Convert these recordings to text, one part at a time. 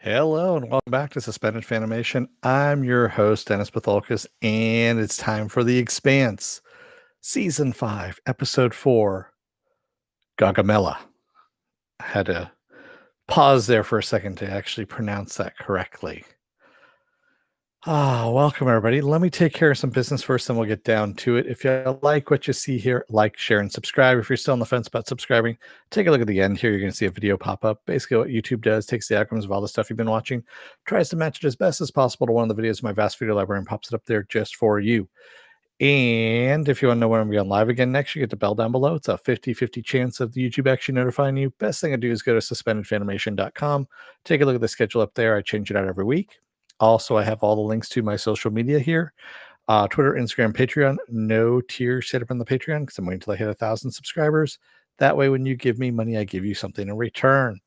Hello and welcome back to Suspended Fanimation. I'm your host, Dennis Patholkas, and it's time for The Expanse, Season 5, Episode 4, Gaugamela. I had to pause there for a second to actually pronounce that correctly. Welcome everybody. Let me take care of some business first, and we'll get down to it. If you like what you see here, like, share, and subscribe. If you're still on the fence about subscribing, take a look at the end here. You're going to see a video pop up. Basically, what YouTube does, takes the outcomes of all the stuff you've been watching, tries to match it as best as possible to one of the videos in my vast video library and pops it up there just for you. And if you want to know when I'm going live again next, you get the bell down below. It's a 50-50 chance of the YouTube actually notifying you. Best thing to do is go to suspendedfanimation.com. Take a look at the schedule up there. I change it out every week. Also, I have all the links to my social media here. Twitter, Instagram, Patreon. No tier set up on the Patreon because I'm waiting until I hit 1,000 subscribers. That way, when you give me money, I give you something in return.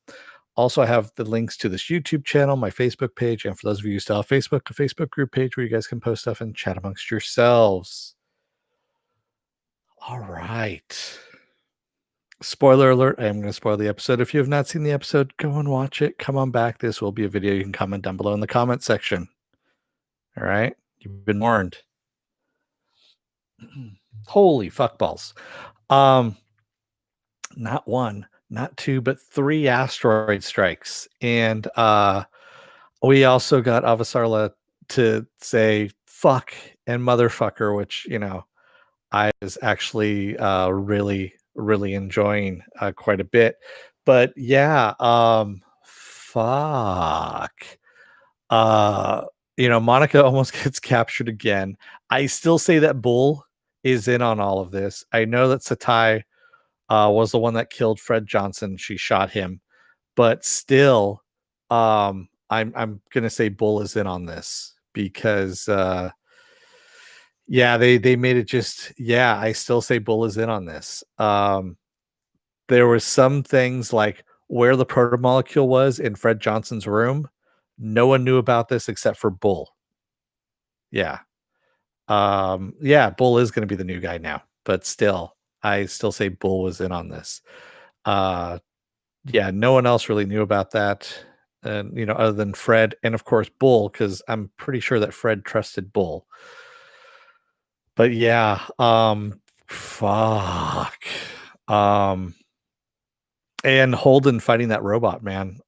Also, I have the links to this YouTube channel, my Facebook page, and for those of you who still have Facebook, a Facebook group page where you guys can post stuff and chat amongst yourselves. All right. Spoiler alert, I am going to spoil the episode. If you have not seen the episode, go and watch it. Come on back. This will be a video you can comment down below in the comment section. All right? You've been warned. Holy fuckballs. Not one, not two, but 3 asteroid strikes. And we also got Avasarla to say fuck and motherfucker, which, I was actually really, really enjoying quite a bit. But yeah, fuck. Monica almost gets captured again. I still say that Bull is in on all of this. I know that Satai was the one that killed Fred Johnson. She shot him, but still, I'm gonna say Bull is in on this because they made it just I still say Bull is in on this. There were some things like where the protomolecule was in Fred Johnson's room. No one knew about this except for Bull. Yeah. Bull is going to be the new guy now, but still, I still say Bull was in on this. No one else really knew about that. And, other than Fred and of course Bull, because I'm pretty sure that Fred trusted Bull. But fuck. And Holden fighting that robot, man.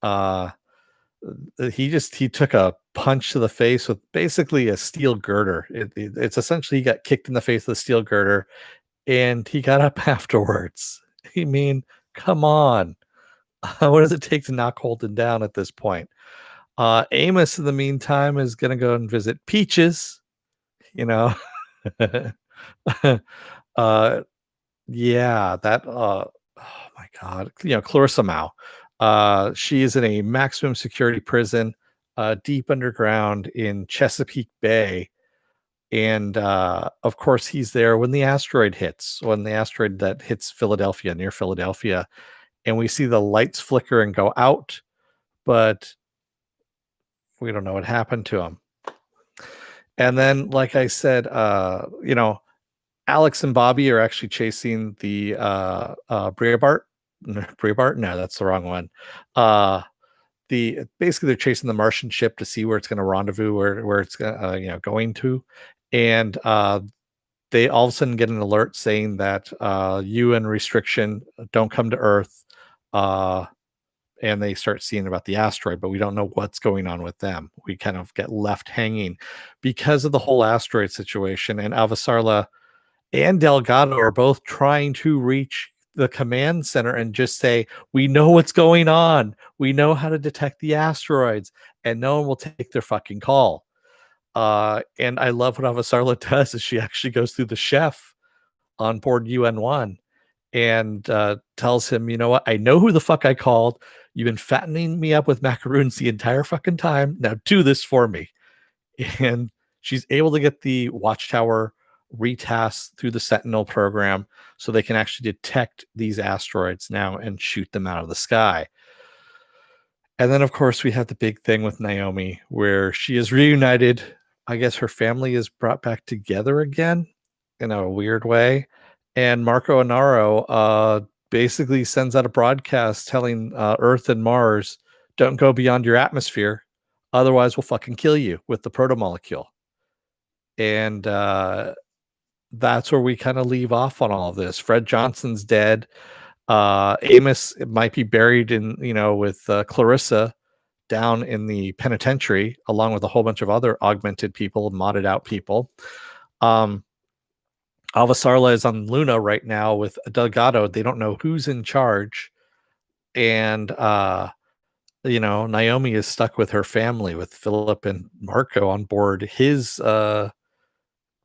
He took a punch to the face with basically a steel girder. It's essentially he got kicked in the face with a steel girder, and he got up afterwards. I mean, come on. What does it take to knock Holden down at this point? Amos, in the meantime, is going to go and visit Peaches. Oh my God, Clarissa Mao. She is in a maximum security prison, deep underground in Chesapeake Bay. And of course, he's there when the asteroid that hits Philadelphia, near Philadelphia. And we see the lights flicker and go out, but we don't know what happened to him. And then, like I said, Alex and Bobby are actually chasing the Breabart. Breabart? No, that's the wrong one. Basically they're chasing the Martian ship to see where it's going to rendezvous, where it's going to, and they all of a sudden get an alert saying that UN restriction, don't come to Earth, and they start seeing about the asteroid, but we don't know what's going on with them. We kind of get left hanging because of the whole asteroid situation, and Avasarla and Delgado are both trying to reach the command center and just say, we know what's going on. We know how to detect the asteroids, and no one will take their fucking call. And I love what Avasarla does is she actually goes through the chef on board UN-1 and tells him, you know what? I know who the fuck I called. You've been fattening me up with macaroons the entire fucking time. Now do this for me. And she's able to get the watchtower retasked through the Sentinel program so they can actually detect these asteroids now and shoot them out of the sky. And then, of course, we have the big thing with Naomi where she is reunited. I guess her family is brought back together again in a weird way. And Marco Anaro basically sends out a broadcast telling Earth and Mars don't go beyond your atmosphere, otherwise we'll fucking kill you with the protomolecule. And that's where we kind of leave off on all of this. Fred Johnson's dead. Amos might be buried in, with Clarissa down in the penitentiary, along with a whole bunch of other augmented people, modded out people. Avasarla is on Luna right now with Delgado. They don't know who's in charge. And, Naomi is stuck with her family, with Philip and Marco on board his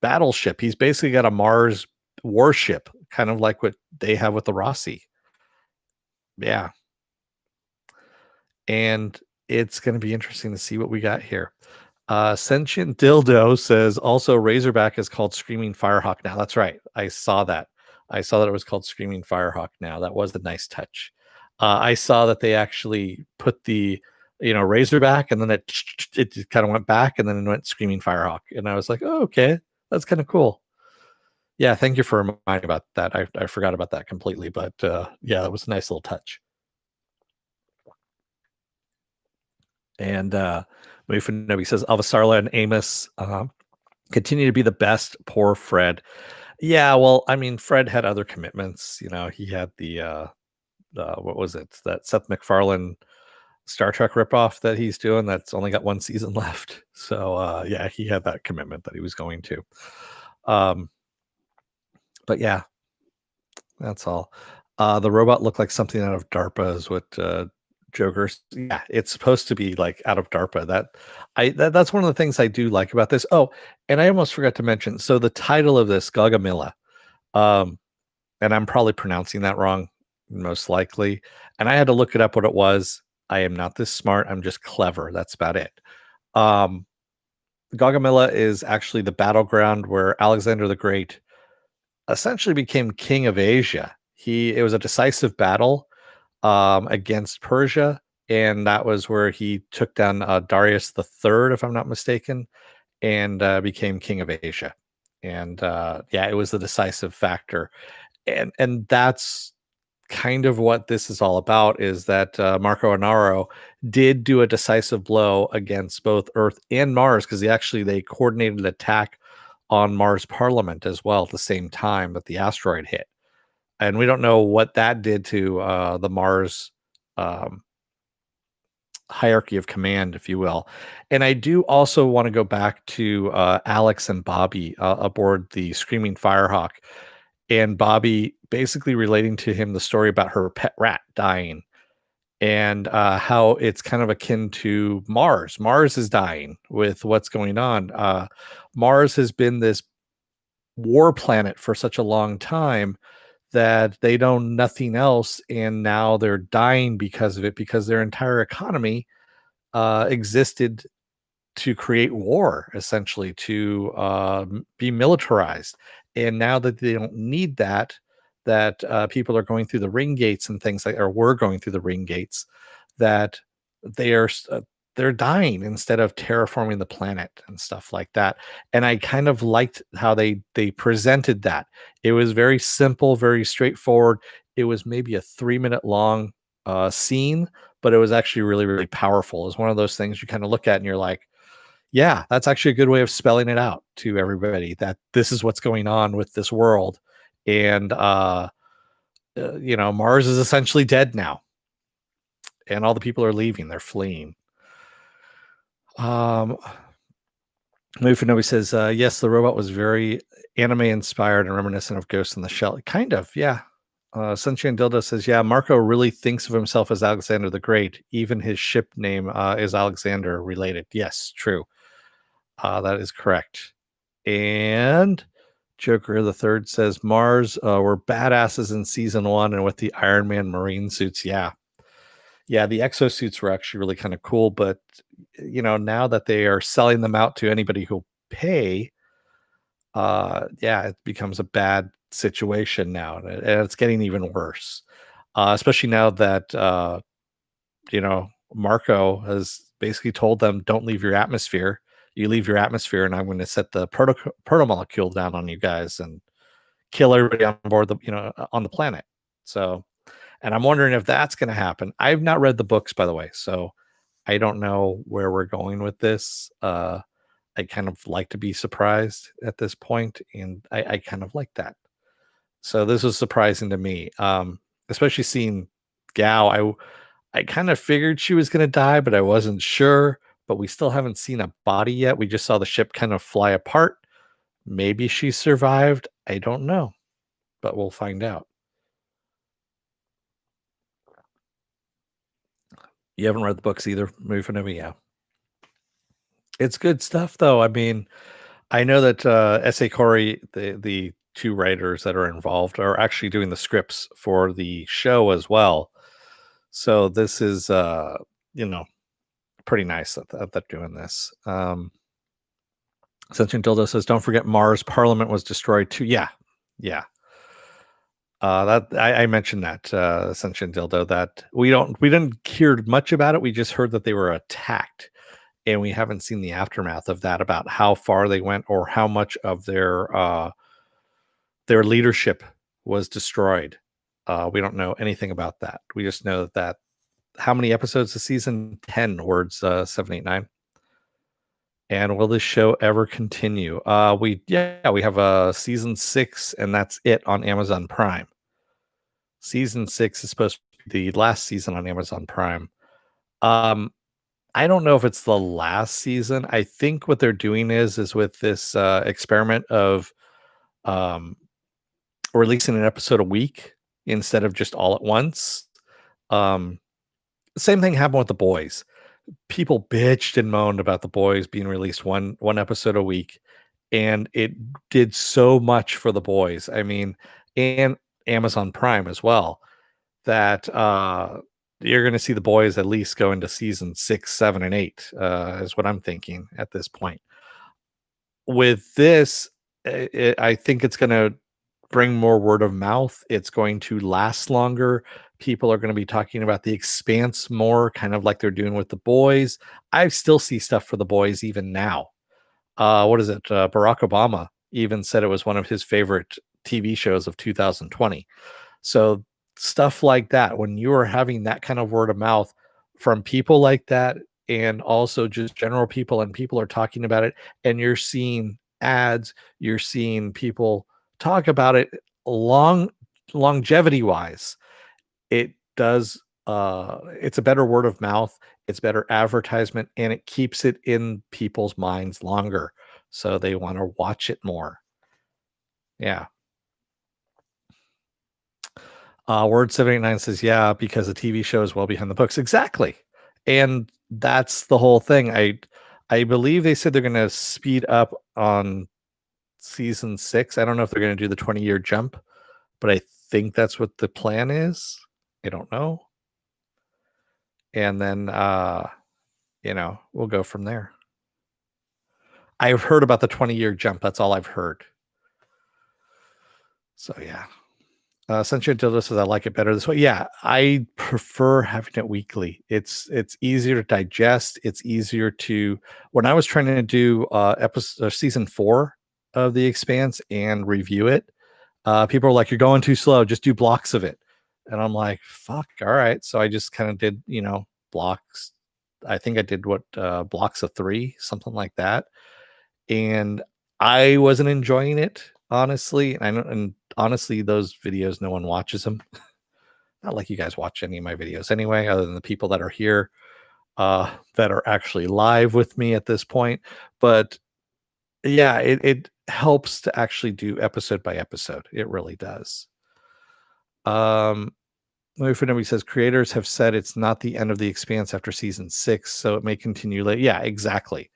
battleship. He's basically got a Mars warship, kind of like what they have with the Rossi. Yeah. And it's going to be interesting to see what we got here. Sentient Dildo says also Razorback is called Screaming Firehawk now. That's right. I saw that. I saw that it was called Screaming Firehawk now. That was a nice touch. I saw that they actually put the Razorback, and then it kind of went back, and then it went Screaming Firehawk, and I was like, oh, okay, that's kind of cool. Yeah, thank you for reminding about that. I forgot about that completely, but yeah, that was a nice little touch. And Mufinobi says Avasarla and Amos continue to be the best. Poor Fred. Yeah, well, I mean, Fred had other commitments. He had the what was it? That Seth MacFarlane Star Trek ripoff that he's doing that's only got one season left. So yeah, he had that commitment that he was going to. But yeah, that's all. The robot looked like something out of DARPA, is what Joker's. Yeah, it's supposed to be like out of DARPA. That's one of the things I do like about this. Oh, and I almost forgot to mention. So the title of this, Gaugamela, and I'm probably pronouncing that wrong, most likely. And I had to look it up what it was. I am not this smart. I'm just clever. That's about it. Gaugamela is actually the battleground where Alexander the Great essentially became king of Asia. It was a decisive battle against Persia, and that was where he took down Darius III, if I'm not mistaken, and became king of Asia. And yeah, it was the decisive factor, and that's kind of what this is all about, is that Marco Anaro did do a decisive blow against both Earth and Mars, because they coordinated an attack on Mars Parliament as well at the same time that the asteroid hit. And we don't know what that did to the Mars hierarchy of command, if you will. And I do also want to go back to Alex and Bobby aboard the Screaming Firehawk, and Bobby basically relating to him the story about her pet rat dying, and how it's kind of akin to Mars. Mars is dying with what's going on. Mars has been this war planet for such a long time that they know nothing else, and now they're dying because of it, because their entire economy existed to create war, essentially, to be militarized. And now that they don't need that, people are going through the ring gates and things like, or were going through the ring gates, that they are they're dying instead of terraforming the planet and stuff like that. And I kind of liked how they presented that. It was very simple, very straightforward. It was maybe a 3-minute long scene, but it was actually really, really powerful. It's one of those things you kind of look at and you're like, yeah, that's actually a good way of spelling it out to everybody, that this is what's going on with this world. And Mars is essentially dead now, and all the people are leaving, they're fleeing. Mufinobi says, yes, the robot was very anime inspired and reminiscent of Ghost in the Shell. Kind of, yeah. Sunshine Dildo says, yeah, Marco really thinks of himself as Alexander the Great. Even his ship name is Alexander related. Yes, true. That is correct. And Joker the Third says, Mars were badasses in season 1, and with the Iron Man marine suits. Yeah. Yeah, the exosuits were actually really kind of cool, but now that they are selling them out to anybody who'll pay, yeah, it becomes a bad situation now, and it's getting even worse. Especially now that Marco has basically told them, don't leave your atmosphere. You leave your atmosphere, and I'm going to set the protomolecule down on you guys and kill everybody on board on the planet. So, and I'm wondering if that's going to happen. I've not read the books, by the way, so I don't know where we're going with this. I kind of like to be surprised at this point, and I kind of like that. So this was surprising to me, especially seeing Gao. I kind of figured she was going to die, but I wasn't sure. But we still haven't seen a body yet. We just saw the ship kind of fly apart. Maybe she survived. I don't know, but we'll find out. You haven't read the books either, movie for Nova? Yeah. It's good stuff, though. I mean, I know that S.A. Corey, the two writers that are involved, are actually doing the scripts for the show as well. So this is, you know, pretty nice that they're doing this. Sentient Dildo says, "Don't forget Mars Parliament was destroyed too." Yeah, yeah. That I mentioned that Sentient Dildo that we didn't hear much about it. We just heard that they were attacked, and we haven't seen the aftermath of that about how far they went or how much of their leadership was destroyed. We don't know anything about that. We just know that how many episodes of season 10 words 789. And will this show ever continue? We have season 6 and that's it on Amazon Prime. Season 6 is supposed to be the last season on Amazon Prime. I don't know if it's the last season. I think what they're doing is with this experiment of um releasing an episode a week instead of just all at once. Um, Same thing happened with The Boys. People bitched and moaned about The Boys being released one episode a week, and it did so much for The Boys. I mean, and Amazon Prime as well. That you're going to see The Boys at least go into season 6, 7, and 8. Is what I'm thinking at this point. With this, I think it's going to bring more word of mouth. It's going to last longer. People are going to be talking about the Expanse more, kind of like they're doing with The Boys. I still see stuff for The Boys even now. What is it? Barack Obama even said it was one of his favorite TV shows of 2020. So stuff like that, when you are having that kind of word of mouth from people like that, and also just general people, and people are talking about it, and you're seeing ads, you're seeing people talk about it longevity wise, it does it's a better word of mouth, it's better advertisement, and it keeps it in people's minds longer, so they want to watch it more. Yeah. Word 789 says, yeah, because the TV show is well behind the books. Exactly. And that's the whole thing. I believe they said they're gonna speed up on season 6. I don't know if they're gonna do the 20-year jump, but I think that's what the plan is. I don't know. And then we'll go from there. I've heard about the 20-year jump. That's all I've heard. So yeah. Sentient Dildo says I like it better this way. Yeah, I prefer having it weekly. It's easier to digest. It's easier to. When I was trying to do episode season 4 of The Expanse and review it, people were like, "You're going too slow. Just do blocks of it." And I'm like, "Fuck, all right." So I just kind of did, blocks. I think I did what blocks of 3, something like that, and I wasn't enjoying it, honestly. And honestly, those videos, no one watches them. Not like you guys watch any of my videos anyway, other than the people that are here, that are actually live with me at this point. But yeah, it helps to actually do episode by episode. It really does. Um, Movie for Nobody says creators have said it's not the end of the Expanse after season 6, so it may continue late. Yeah, exactly.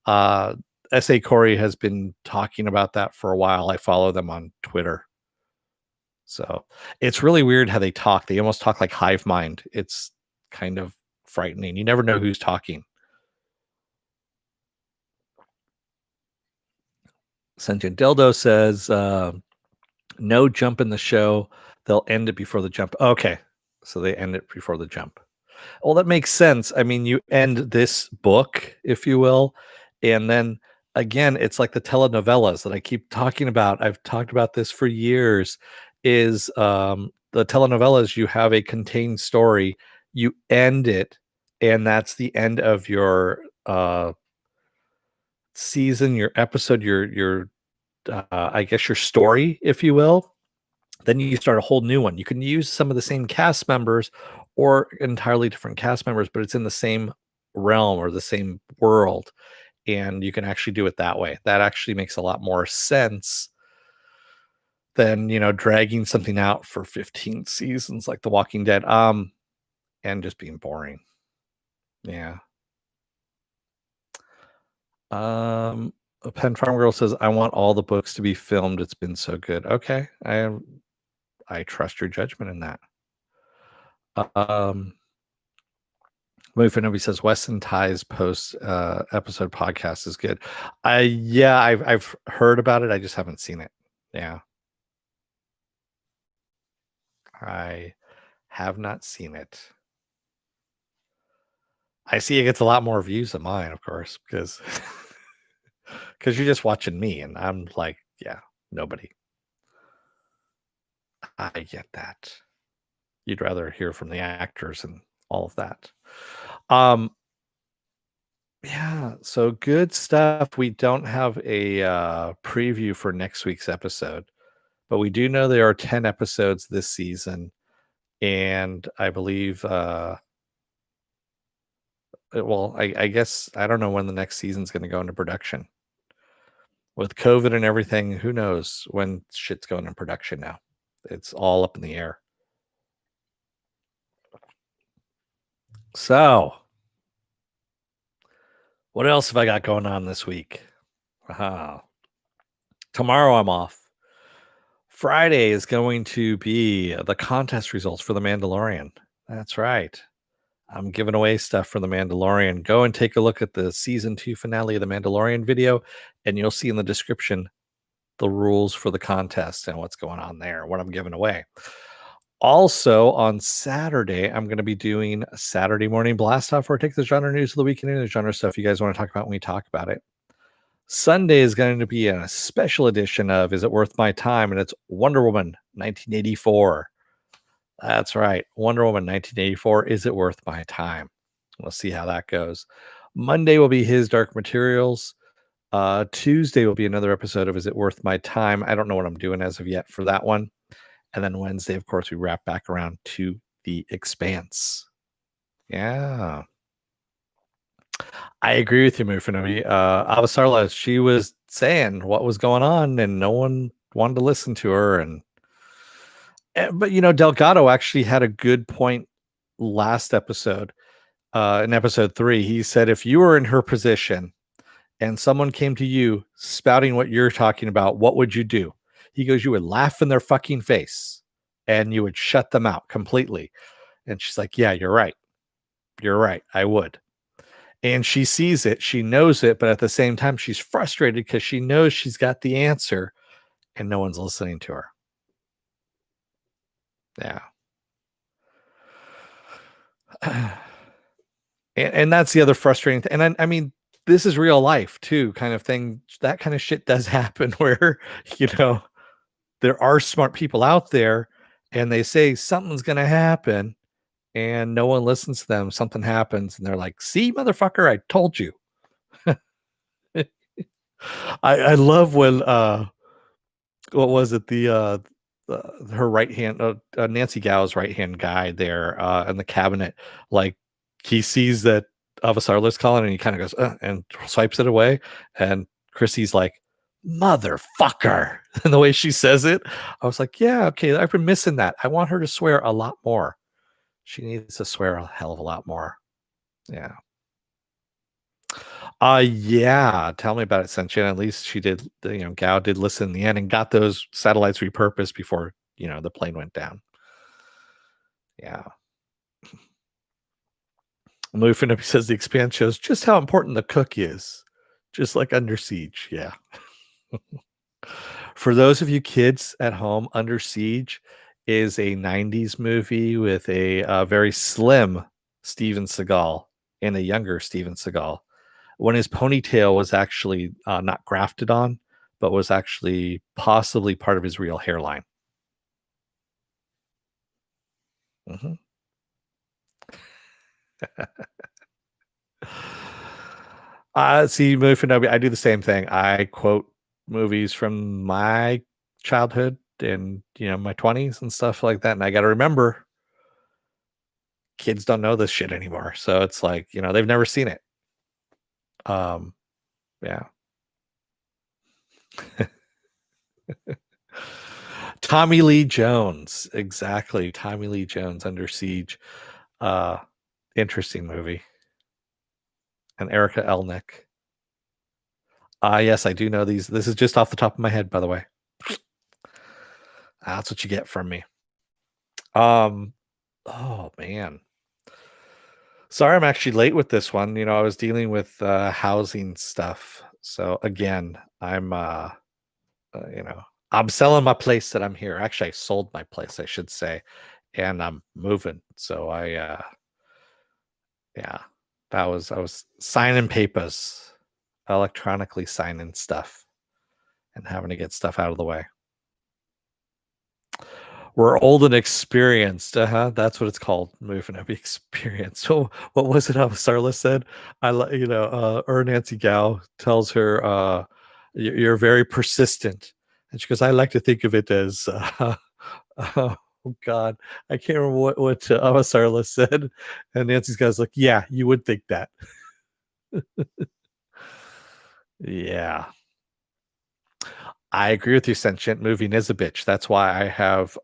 Uh, S.A. Corey has been talking about that for a while. I follow them on Twitter. So it's really weird how they talk. They almost talk like hive mind. It's kind of frightening. You never know who's talking. Sentient Dildo says, no jump in the show. They'll end it before the jump. Okay. So they end it before the jump. Well, that makes sense. I mean, you end this book, if you will, and then again, it's like the telenovelas that I keep talking about. I've talked about this for years. The telenovelas, you have a contained story, you end it, and that's the end of your season, your episode, your I guess your story, if you will. Then you start a whole new one. You can use some of the same cast members or entirely different cast members, but it's in the same realm or the same world, and you can actually do it that way. That actually makes a lot more sense than, dragging something out for 15 seasons like The Walking Dead, and just being boring. Yeah. A Pen Farm Girl says, "I want all the books to be filmed. It's been so good." Okay, I trust your judgment in that. Um, Mufinobi says Weston Ty's post episode podcast is good. Yeah, I've heard about it. I just haven't seen it. Yeah, I have not seen it. I see it gets a lot more views than mine, of course, because you're just watching me, and I'm like, yeah, nobody. I get that. You'd rather hear from the actors and all of that. Um, yeah, so good stuff. We don't have a preview for next week's episode, but we do know there are 10 episodes this season, and I believe well, I guess I don't know when the next season's going to go into production. With COVID and everything, who knows when shit's going in production now? It's all up in the air. So, what else have I got going on this week? Tomorrow I'm off. Friday is going to be the contest results for The Mandalorian. That's right. I'm giving away stuff for The Mandalorian. Go and take a look at the season 2 finale of The Mandalorian video, and you'll see in the description the rules for the contest and what's going on there, what I'm giving away. Also, on Saturday, I'm going to be doing a Saturday morning blast off where I take the genre news of the weekend and the genre stuff you guys want to talk about when we talk about it. Sunday is going to be a special edition of Is It Worth My Time? And it's Wonder Woman 1984. That's right. Wonder Woman 1984. Is It Worth My Time? We'll see how that goes. Monday will be His Dark Materials. Tuesday will be another episode of Is It Worth My Time? I don't know what I'm doing as of yet for that one. And then Wednesday, of course, we wrap back around to The Expanse. Yeah. I agree with you, Mufinomi. Avasarla, she was saying what was going on, and no one wanted to listen to her. But Delgado actually had a good point last episode. In episode 3, he said, if you were in her position and someone came to you spouting what you're talking about, what would you do? He goes, you would laugh in their fucking face and you would shut them out completely. And she's like, yeah, you're right. You're right. I would. And she sees it, she knows it, but at the same time, she's frustrated because she knows she's got the answer and no one's listening to her. Yeah. and that's the other frustrating thing. And I mean, this is real life too, kind of thing. That kind of shit does happen where, there are smart people out there and they say something's going to happen and no one listens to them. Something happens and they're like, see, motherfucker, I told you. I love when what was it, her right hand, Nancy Gao's right hand guy there in the cabinet, like he sees that Avasarla's calling and he kind of goes and swipes it away, and Chrissy's like, motherfucker. And the way she says it, I was like, yeah, okay, I've been missing that. I want her to swear a lot more. She needs to swear a hell of a lot more. Yeah. Yeah. Tell me about it, Senshin. At least she did, Gao did listen in the end and got those satellites repurposed before, the plane went down. Yeah. Mufinobi says the Expanse shows just how important the cook is. Just like Under Siege. Yeah. For those of you kids at home, Under Siege is a 90s movie with a very slim Steven Seagal and a younger Steven Seagal, when his ponytail was actually not grafted on, but was actually possibly part of his real hairline. Mm-hmm. See, Mufinobi, I do the same thing. I quote movies from my childhood and, my 20s and stuff like that, and I gotta remember, kids don't know this shit anymore, so it's like, they've never seen it. Um, yeah. Tommy Lee Jones, exactly, Tommy Lee Jones, Under Siege. Uh, Interesting movie. And Erica Elnick. Yes, I do know these. This is just off the top of my head, by the way. That's what you get from me. Oh man. Sorry, I'm actually late with this one. I was dealing with housing stuff. So again, uh, you know, I'm selling my place that I'm here. Actually, I sold my place, I should say, and I'm moving. So yeah, I was signing papers, electronically signing stuff, and having to get stuff out of the way. We're old and experienced. That's what it's called. Moving up experience. So what was it? Sarla said, Nancy Gao tells her, "You're very persistent," and she goes, "I like to think of it as." Oh God, I can't remember what Sarla said, and Nancy's guy's like, "Yeah, you would think that." Yeah, I agree with you. Sentient moving is a bitch. That's why I have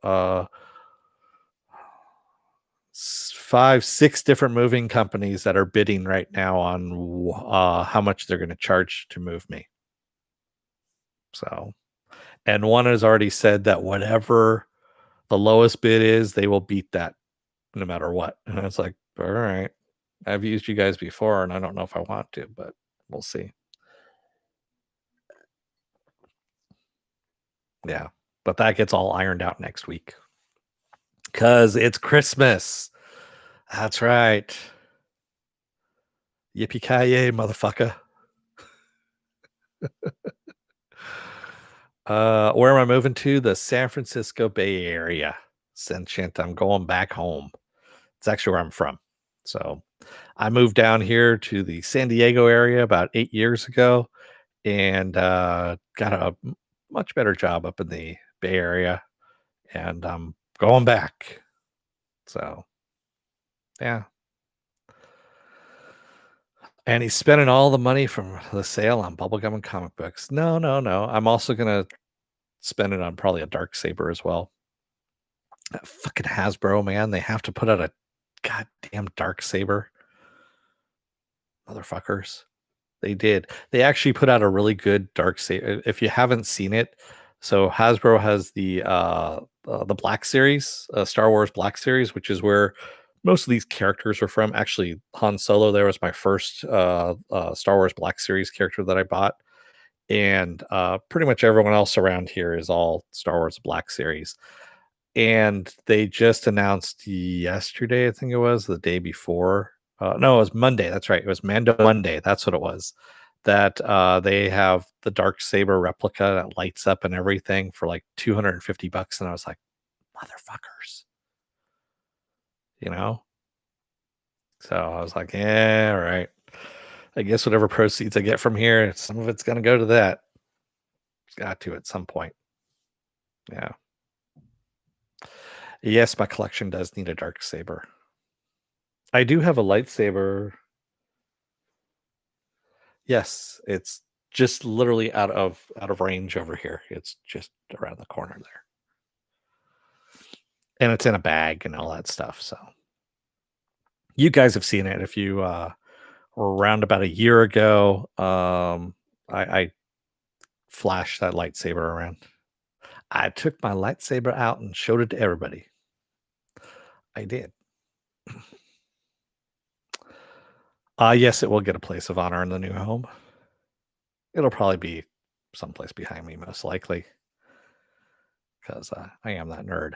5, 6 different moving companies that are bidding right now on how much they're going to charge to move me. So, and one has already said that whatever the lowest bid is, they will beat that no matter what. And it's like, all right, I've used you guys before, and I don't know if I want to, but we'll see. Yeah, but that gets all ironed out next week because it's Christmas. That's right. Yippee ki yay, motherfucker! Where am I moving to? The San Francisco Bay Area. Sentient. I'm going back home. It's actually where I'm from. So I moved down here to the San Diego area about 8 years ago, and got a much better job up in the Bay Area, and I'm going back. So yeah. And he's spending all the money from the sale on bubblegum and comic books. No, no, no. I'm also gonna spend it on probably a dark saber as well. That fucking Hasbro, man, they have to put out a goddamn dark saber, motherfuckers. They did. They actually put out a really good dark saber. If you haven't seen it, so Hasbro has the Black Series, Star Wars Black Series, which is where most of these characters are from. Actually, Han Solo there was my first Star Wars Black Series character that I bought, and pretty much everyone else around here is all Star Wars Black Series. And they just announced yesterday, I think it was the day before. No, it was Monday. That's right. It was Mando Monday. That's what it was. That they have the dark saber replica that lights up and everything for like $250, and I was like, motherfuckers, you know. So I was like, yeah, all right. I guess whatever proceeds I get from here, some of it's gonna go to that. It's got to at some point. Yeah. Yes, my collection does need a dark saber. I do have a lightsaber. Yes, it's just literally out of range over here. It's just around the corner there. And it's in a bag and all that stuff. So you guys have seen it if you were around about a year ago. I flashed that lightsaber around. I took my lightsaber out and showed it to everybody. I did. Yes, it will get a place of honor in the new home. It'll probably be someplace behind me, most likely, because I am that nerd.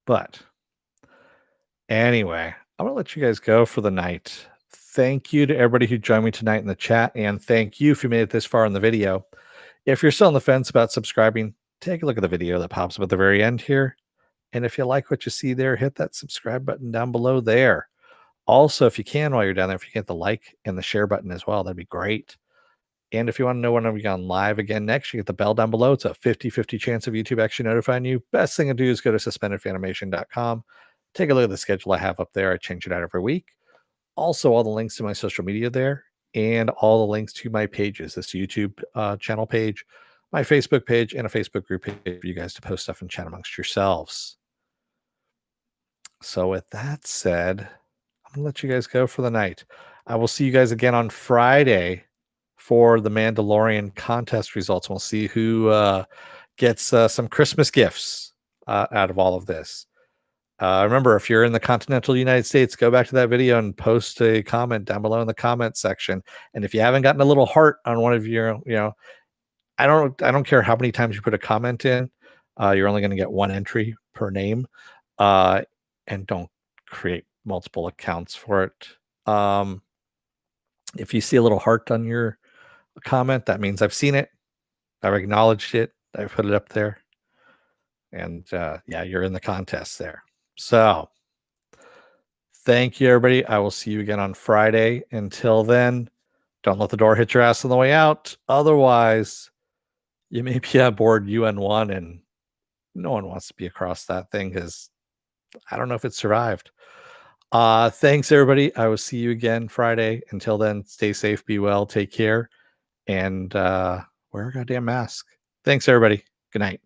But anyway, I'm going to let you guys go for the night. Thank you to everybody who joined me tonight in the chat. And thank you if you made it this far in the video. If you're still on the fence about subscribing, take a look at the video that pops up at the very end here. And if you like what you see there, hit that subscribe button down below there. Also, if you can, while you're down there, if you hit the like and the share button as well, that'd be great. And if you want to know when we go on live again next, you get the bell down below. It's a 50-50 chance of YouTube actually notifying you. Best thing to do is go to suspendedfanimation.com. Take a look at the schedule I have up there. I change it out every week. Also, all the links to my social media there and all the links to my pages, this YouTube channel page, my Facebook page, and a Facebook group page for you guys to post stuff and chat amongst yourselves. So with that said, I'm going to let you guys go for the night. I will see you guys again on Friday for the Mandalorian contest results. We'll see who gets some Christmas gifts out of all of this. Remember, if you're in the continental United States, go back to that video and post a comment down below in the comment section. And if you haven't gotten a little heart on one of your, I don't care how many times you put a comment in, you're only going to get one entry per name. And don't create multiple accounts for it. If you see a little heart on your comment, that means I've seen it, I've acknowledged it, I've put it up there, and yeah, you're in the contest there. So thank you, everybody. I will see you again on Friday. Until then, don't let the door hit your ass on the way out. Otherwise, you may be aboard UN1 and no one wants to be across that thing because I don't know if it survived. Thanks, everybody. I will see you again Friday. Until then, stay safe, be well, take care, and wear a goddamn mask. Thanks, everybody. Good night.